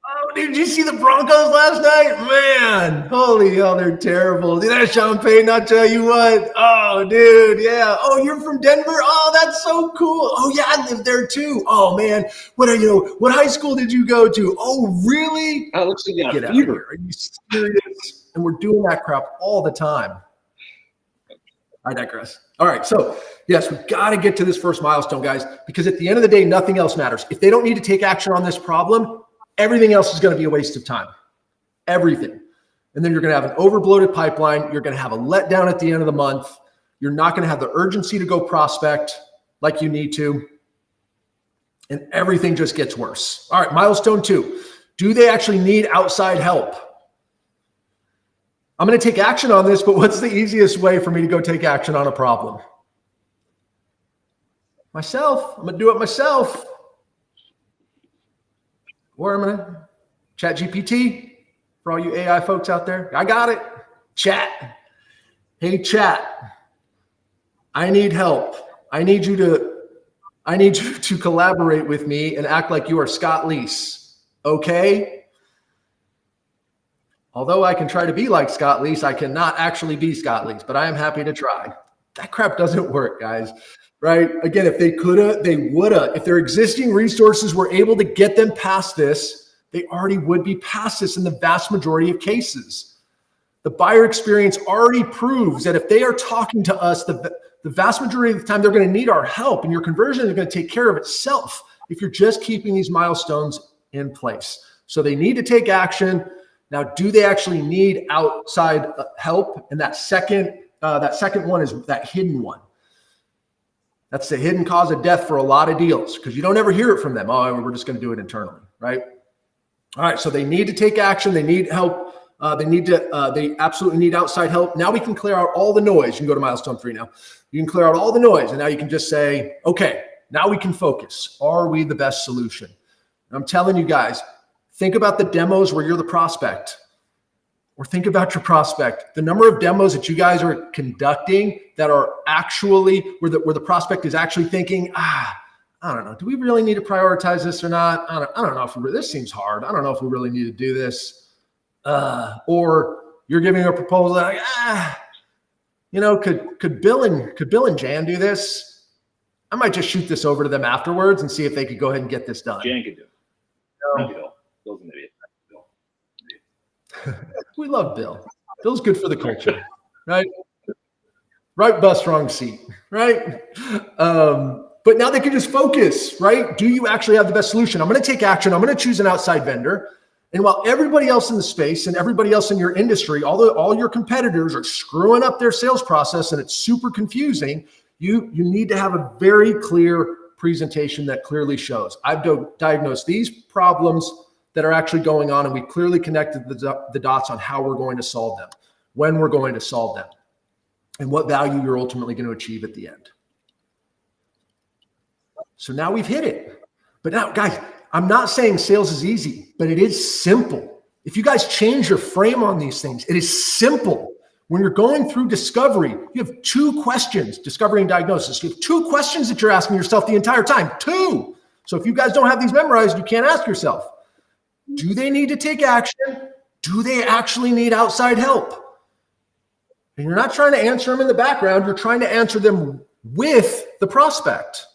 Oh, did you see the Broncos last night? Man, holy hell, they're terrible. Did that champagne not tell you what? Oh, dude, yeah. Oh, you're from Denver? Oh, that's so cool. Oh, yeah, I live there too. Oh, man, what high school did you go to? Oh, really? Oh, looks like you got Get out of fever. here. Are you serious? And we're doing that crap all the time. I digress. All right, so yes, we've got to get to this first milestone, guys, because at the end of the day, nothing else matters. If they don't need to take action on this problem, everything else is going to be a waste of time. Everything. And then you're going to have an overbloated pipeline. You're going to have a letdown at the end of the month. You're not going to have the urgency to go prospect like you need to. And everything just gets worse. All right, milestone 2. Do they actually need outside help? I'm going to take action on this, but what's the easiest way for me to go take action on a problem? Myself. I'm going to do it myself. Or I'm going to chat GPT for all you AI folks out there. I got it. Chat. Hey, chat. I need help. I need you to collaborate with me and act like you are Scott Leese. Okay? Although I can try to be like Scott Leese, I cannot actually be Scott Leese, but I am happy to try. That crap doesn't work, guys. Right? Again, if they coulda, they woulda. If their existing resources were able to get them past this, they already would be past this in the vast majority of cases. The buyer experience already proves that if they are talking to us, the vast majority of the time, they're going to need our help, and your conversion is going to take care of itself if you're just keeping these milestones in place. So they need to take action. Now, do they actually need outside help? And that second one is that hidden one. That's the hidden cause of death for a lot of deals because you don't ever hear it from them. Oh, we're just going to do it internally, right? All right, so they need to take action. They need help. They absolutely need outside help. Now we can clear out all the noise. You can go to milestone 3 now. You can clear out all the noise, and now you can just say, okay, now we can focus. Are we the best solution? And I'm telling you guys, think about the demos where you're the prospect, or think about your prospect. The number of demos that you guys are conducting that are actually where the prospect is actually thinking, I don't know, do we really need to prioritize this or not? I don't know if this seems hard. I don't know if we really need to do this. Or you're giving a proposal like, could Bill and Jan do this? I might just shoot this over to them afterwards and see if they could go ahead and get this done. Jan could do it. No. Bill. Bill's an idiot. Bill. We love Bill. Bill's good for the culture, right? Right bus, wrong seat, right? But now they can just focus, right? Do you actually have the best solution? I'm going to take action. I'm going to choose an outside vendor. And while everybody else in the space and everybody else in your industry, all your competitors are screwing up their sales process and it's super confusing, you need to have a very clear presentation that clearly shows, I've diagnosed these problems that are actually going on, and we clearly connected the dots on how we're going to solve them, when we're going to solve them, and what value you're ultimately going to achieve at the end. So now we've hit it. But now, guys, I'm not saying sales is easy, but it is simple. If you guys change your frame on these things, it is simple. When you're going through discovery, you have 2 questions, discovery and diagnosis. You have 2 questions that you're asking yourself the entire time. 2. So if you guys don't have these memorized, you can't ask yourself, do they need to take action? Do they actually need outside help? And you're not trying to answer them in the background. You're trying to answer them with the prospect.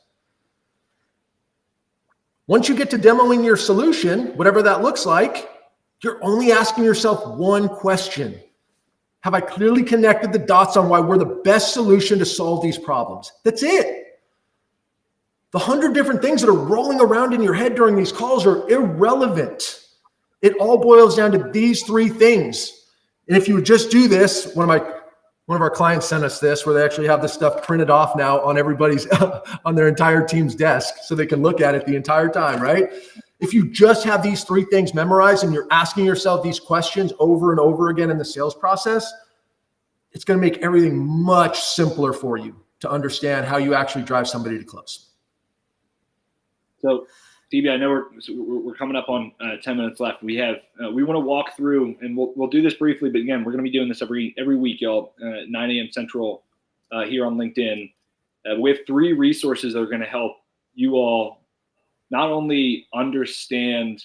Once you get to demoing your solution, whatever that looks like, you're only asking yourself one question. Have I clearly connected the dots on why we're the best solution to solve these problems? That's it. The 100 different things that are rolling around in your head during these calls are irrelevant. It all boils down to these 3 things. And if you would just do this, one of our clients sent us this, where they actually have this stuff printed off now on everybody's, on their entire team's desk, so they can look at it the entire time, right? If you just have these 3 things memorized and you're asking yourself these questions over and over again in the sales process, it's going to make everything much simpler for you to understand how you actually drive somebody to close. So, DB, I know we're coming up on 10 minutes left. We want to walk through, and we'll do this briefly, but again, we're going to be doing this every week, y'all, 9 a.m. Central here on LinkedIn. We have 3 resources that are going to help you all not only understand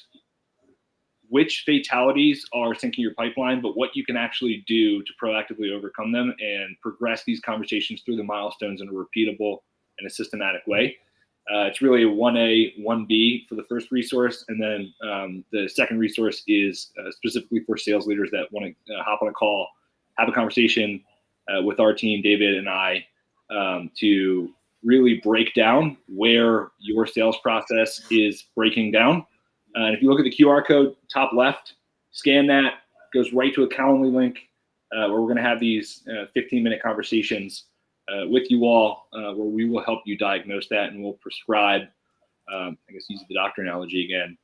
which fatalities are sinking your pipeline, but what you can actually do to proactively overcome them and progress these conversations through the milestones in a repeatable and a systematic way. It's really a 1A, 1B for the first resource. And then the second resource is specifically for sales leaders that want to hop on a call, have a conversation with our team, David and I, to really break down where your sales process is breaking down. And if you look at the QR code top left, scan that, goes right to a Calendly link where we're going to have these 15-minute conversations with you all, where we will help you diagnose that, and we'll prescribe, I guess using the doctor analogy again,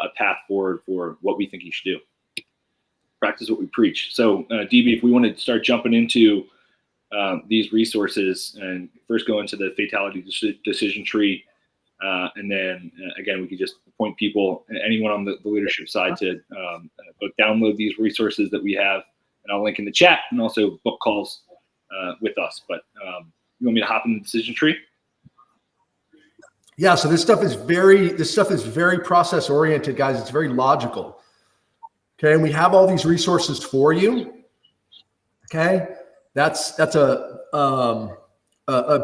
a path forward for what we think you should do. Practice what we preach. So DB, if we want to start jumping into these resources and first go into the fatality decision tree, and then again, we could just point people, anyone on the leadership side, to both download these resources that we have, and I'll link in the chat, and also book calls with us. But you want me to hop in the decision tree? Yeah. So this stuff is very process oriented, guys. It's very logical. Okay. And we have all these resources for you. Okay. That's a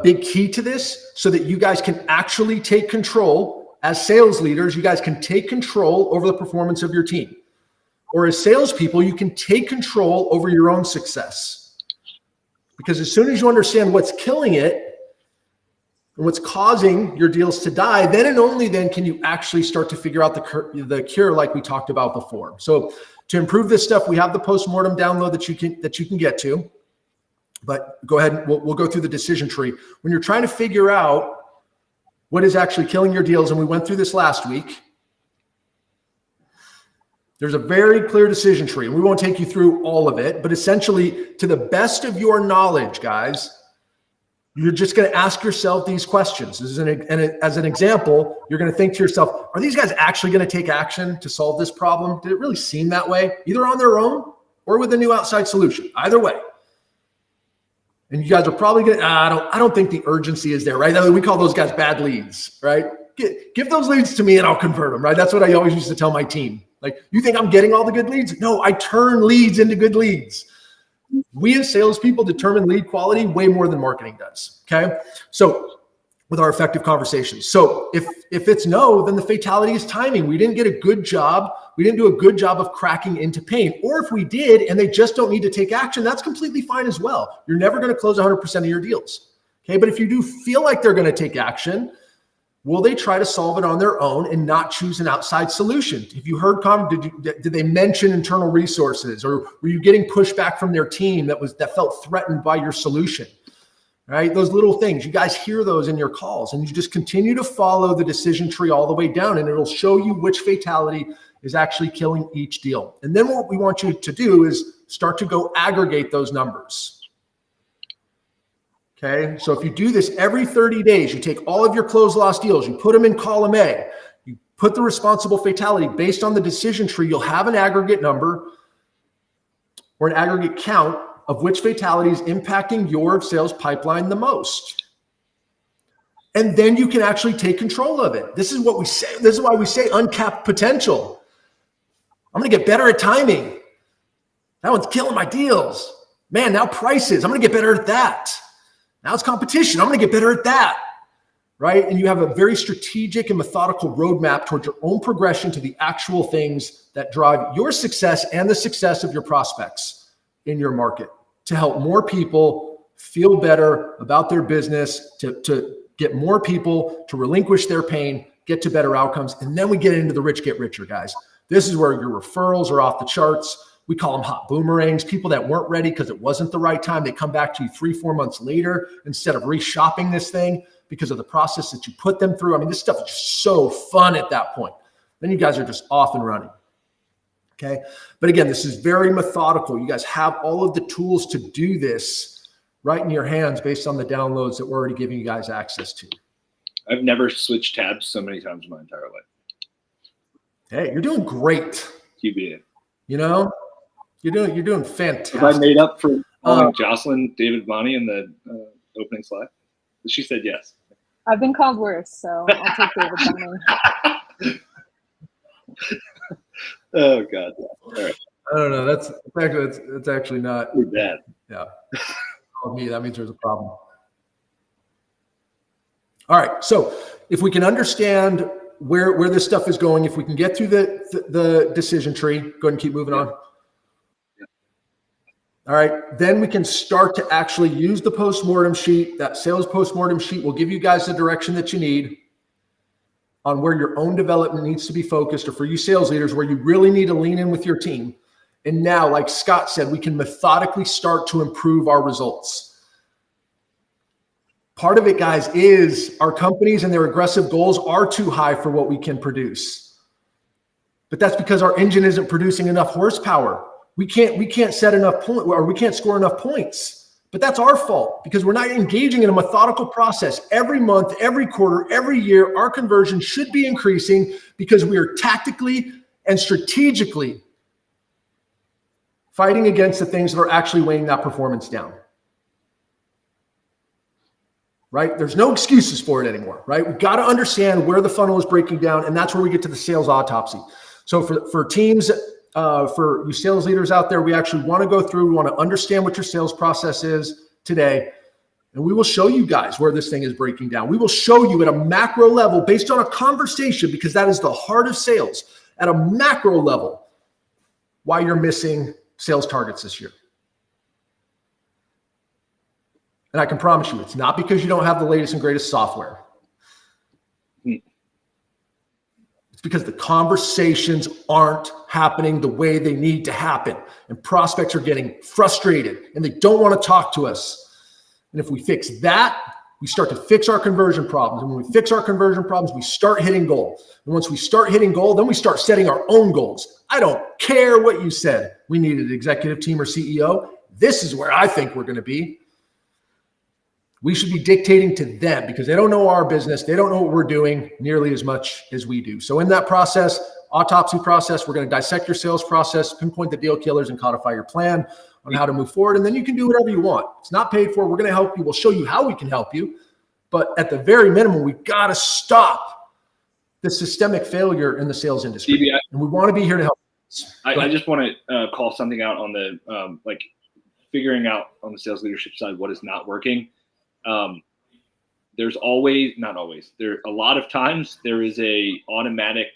big key to this, so that you guys can actually take control as sales leaders. You guys can take control over the performance of your team, or as salespeople, you can take control over your own success. Because as soon as you understand what's killing it and what's causing your deals to die, then and only then can you actually start to figure out the cure, like we talked about before. So to improve this stuff, we have the postmortem download that you can get to. But go ahead, we'll go through the decision tree. When you're trying to figure out what is actually killing your deals, and we went through this last week, there's a very clear decision tree. We won't take you through all of it, but essentially, to the best of your knowledge, guys, you're just going to ask yourself these questions. As an example, you're going to think to yourself, are these guys actually going to take action to solve this problem? Did it really seem that way, either on their own or with a new outside solution? Either way. And you guys are probably going to, I don't think the urgency is there, right? I mean, we call those guys bad leads, right? Give those leads to me and I'll convert them, right? That's what I always used to tell my team. Like, you think I'm getting all the good leads? No, I turn leads into good leads. We as salespeople determine lead quality way more than marketing does. Okay. So with our effective conversations. So if it's no, then the fatality is timing. We didn't get a good job. We didn't do a good job of cracking into pain. Or if we did and they just don't need to take action, that's completely fine as well. You're never going to close 100% of your deals. Okay. But if you do feel like they're going to take action, will they try to solve it on their own and not choose an outside solution? If you heard, did they mention internal resources, or were you getting pushback from their team that felt threatened by your solution? Right? Those little things, you guys hear those in your calls, and you just continue to follow the decision tree all the way down, and it'll show you which fatality is actually killing each deal. And then what we want you to do is start to go aggregate those numbers. Okay, so if you do this every 30 days, you take all of your closed loss deals, you put them in column A, you put the responsible fatality based on the decision tree, you'll have an aggregate number or an aggregate count of which fatality is impacting your sales pipeline the most. And then you can actually take control of it. This is what we say. This is why we say uncapped potential. I'm going to get better at timing. That one's killing my deals. Man, now prices. I'm going to get better at that. Now it's competition. I'm going to get better at that, right? And you have a very strategic and methodical roadmap towards your own progression to the actual things that drive your success and the success of your prospects in your market, to help more people feel better about their business, to get more people to relinquish their pain, get to better outcomes. And then we get into the rich get richer, guys. This is where your referrals are off the charts. We call them hot boomerangs, people that weren't ready because it wasn't the right time. They come back to you 3-4 months later instead of reshopping this thing because of the process that you put them through. I mean, this stuff is just so fun at that point. Then you guys are just off and running. Okay. But again, this is very methodical. You guys have all of the tools to do this right in your hands based on the downloads that we're already giving you guys access to. I've never switched tabs so many times in my entire life. Hey, you're doing great. QBA. You know, you're doing fantastic. Have I made up for Jocelyn David Bonnie in the opening slide? She said yes. I've been called worse, so I'll take David Bonnie. Oh God! All right. I don't know. That's actually not. You're bad. Yeah. Call me. That means there's a problem. All right. So if we can understand where this stuff is going, if we can get through the decision tree, go ahead and keep moving on. Yeah. All right. Then we can start to actually use the postmortem sheet. That sales postmortem sheet will give you guys the direction that you need on where your own development needs to be focused, or for you sales leaders, where you really need to lean in with your team. And now, like Scott said, we can methodically start to improve our results. Part of it, guys, is our companies and their aggressive goals are too high for what we can produce. But that's because our engine isn't producing enough horsepower. We can't set enough point, or we can't score enough points. But that's our fault because we're not engaging in a methodical process. Every month, every quarter, every year, our conversion should be increasing because we are tactically and strategically fighting against the things that are actually weighing that performance down. Right? There's no excuses for it anymore, right? We've got to understand where the funnel is breaking down, and that's where we get to the sales autopsy. So for teams, for you sales leaders out there, we actually want to go through, we want to understand what your sales process is today, and we will show you guys where this thing is breaking down. We will show you at a macro level based on a conversation, because that is the heart of sales, at a macro level, why you're missing sales targets this year. And I can promise you, it's not because you don't have the latest and greatest software. It's because the conversations aren't happening the way they need to happen. And prospects are getting frustrated and they don't want to talk to us. And if we fix that, we start to fix our conversion problems. And when we fix our conversion problems, we start hitting goal. And once we start hitting goal, then we start setting our own goals. I don't care what you said. We needed an executive team or CEO. This is where I think we're going to be. We should be dictating to them because they don't know our business. They don't know what we're doing nearly as much as we do. So in that process, autopsy process, we're going to dissect your sales process, pinpoint the deal killers, and codify your plan on how to move forward. And then you can do whatever you want. It's not paid for. We're going to help you. We'll show you how we can help you. But at the very minimum, we've got to stop the systemic failure in the sales industry. DB, And we want to be here to help. I just want to call something out on the figuring out on the sales leadership side what is not working. There's always, not always, a lot of times there is a automatic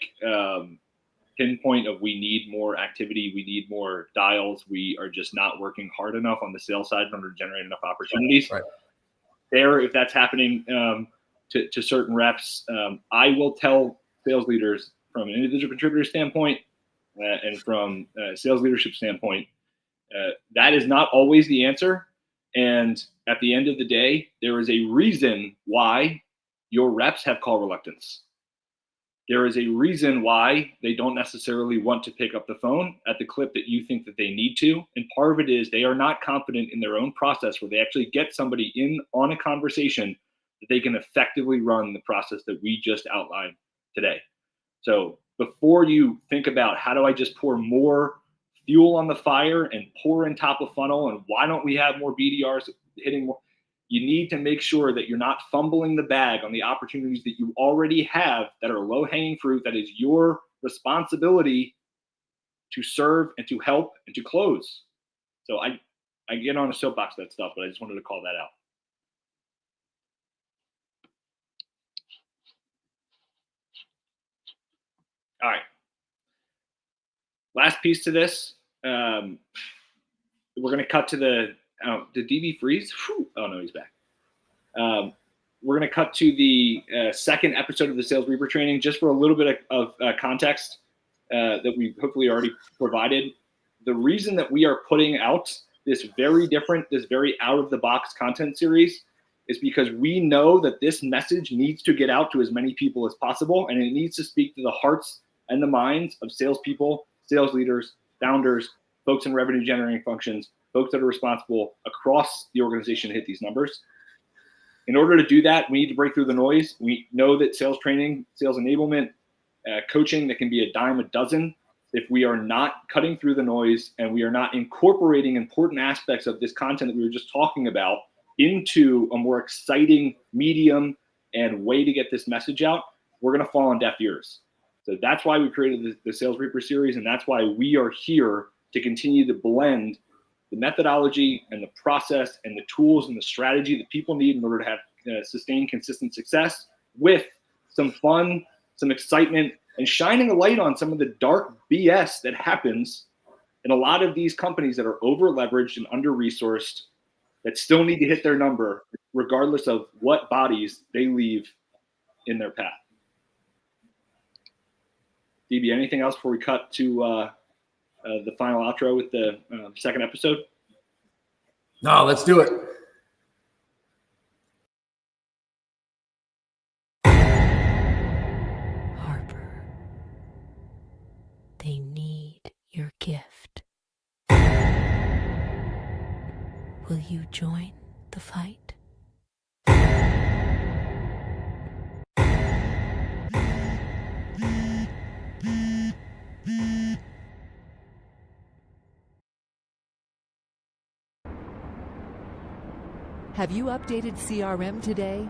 pinpoint of we need more activity, we need more dials, we are just not working hard enough on the sales side in order to generate enough opportunities. Right. If that's happening to certain reps, I will tell sales leaders from an individual contributor standpoint and from a sales leadership standpoint, that is not always the answer. And at the end of the day, there is a reason why your reps have call reluctance. There is a reason why they don't necessarily want to pick up the phone at the clip that you think that they need to. And part of it is they are not confident in their own process where they actually get somebody in on a conversation that they can effectively run the process that we just outlined today. So before you think about how do I just pour more fuel on the fire and pour in top of funnel and why don't we have more BDRs hitting more, you need to make sure that you're not fumbling the bag on the opportunities that you already have that are low-hanging fruit, that is your responsibility to serve and to help and to close. So I get on a soapbox that stuff, but I just wanted to call that out. All right. Last piece to this. We're going to cut to the, did DB freeze? Whew. Oh, no, he's back. We're going to cut to the second episode of the Sales Reaper training, just for a little bit of context that we hopefully already provided. The reason that we are putting out this very different, this very out-of-the-box content series is because we know that this message needs to get out to as many people as possible, and it needs to speak to the hearts and the minds of salespeople, sales leaders, founders, folks in revenue-generating functions, folks that are responsible across the organization to hit these numbers. In order to do that, we need to break through the noise. We know that sales training, sales enablement, coaching, that can be a dime a dozen. If we are not cutting through the noise and we are not incorporating important aspects of this content that we were just talking about into a more exciting medium and way to get this message out, we're going to fall on deaf ears. So that's why we created the Sales Reaper series, and that's why we are here to continue to blend the methodology and the process and the tools and the strategy that people need in order to have sustained, consistent success with some fun, some excitement, and shining a light on some of the dark BS that happens in a lot of these companies that are over-leveraged and under-resourced that still need to hit their number regardless of what bodies they leave in their path. DB, anything else before we cut to the final outro with the second episode? No, let's do it. Harper, they need your gift. Will you join the fight? Have you updated CRM today?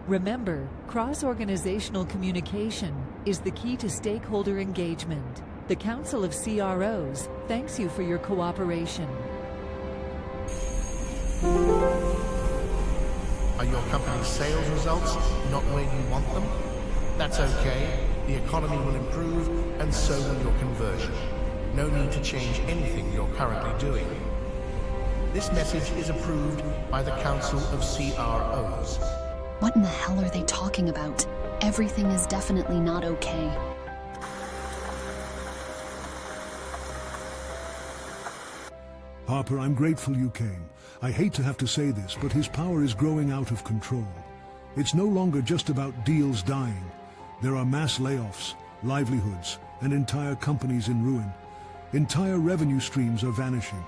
Remember, cross-organizational communication is the key to stakeholder engagement. The Council of CROs thanks you for your cooperation. Are your company's sales results not where you want them? That's okay. The economy will improve, and so will your conversion. No need to change anything you're currently doing. This message is approved by the Council of CROs. What in the hell are they talking about? Everything is definitely not okay. Harper, I'm grateful you came. I hate to have to say this, but his power is growing out of control. It's no longer just about deals dying. There are mass layoffs, livelihoods, and entire companies in ruin. Entire revenue streams are vanishing.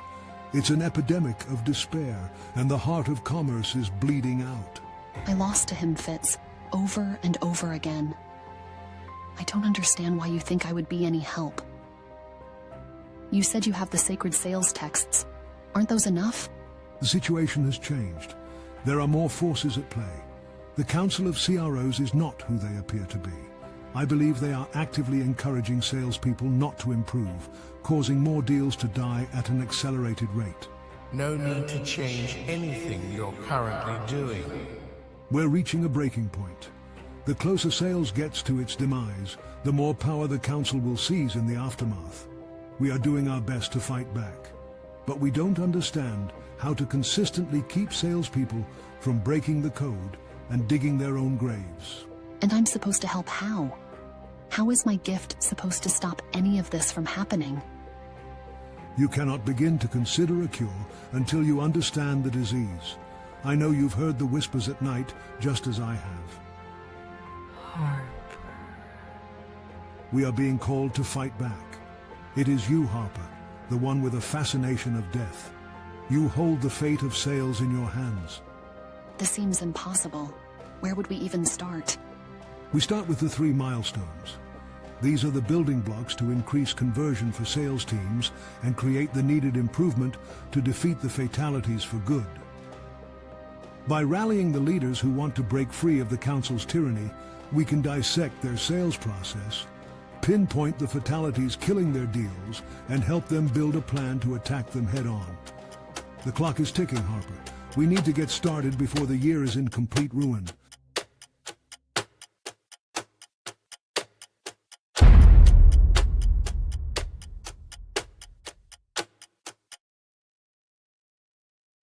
It's an epidemic of despair, and the heart of commerce is bleeding out. I lost to him, Fitz, over and over again. I don't understand why you think I would be any help. You said you have the sacred sales texts. Aren't those enough? The situation has changed. There are more forces at play. The Council of CROs is not who they appear to be. I believe they are actively encouraging salespeople not to improve, causing more deals to die at an accelerated rate. No need to change anything you're currently doing. We're reaching a breaking point. The closer sales gets to its demise, the more power the council will seize in the aftermath. We are doing our best to fight back, but we don't understand how to consistently keep salespeople from breaking the code and digging their own graves. And I'm supposed to help how? How is my gift supposed to stop any of this from happening? You cannot begin to consider a cure until you understand the disease. I know you've heard the whispers at night, just as I have. Harper. We are being called to fight back. It is you, Harper, the one with a fascination of death. You hold the fate of sales in your hands. This seems impossible. Where would we even start? We start with the 3 milestones. These are the building blocks to increase conversion for sales teams and create the needed improvement to defeat the fatalities for good. By rallying the leaders who want to break free of the council's tyranny, we can dissect their sales process, pinpoint the fatalities killing their deals, and help them build a plan to attack them head-on. The clock is ticking, Harper. We need to get started before the year is in complete ruin.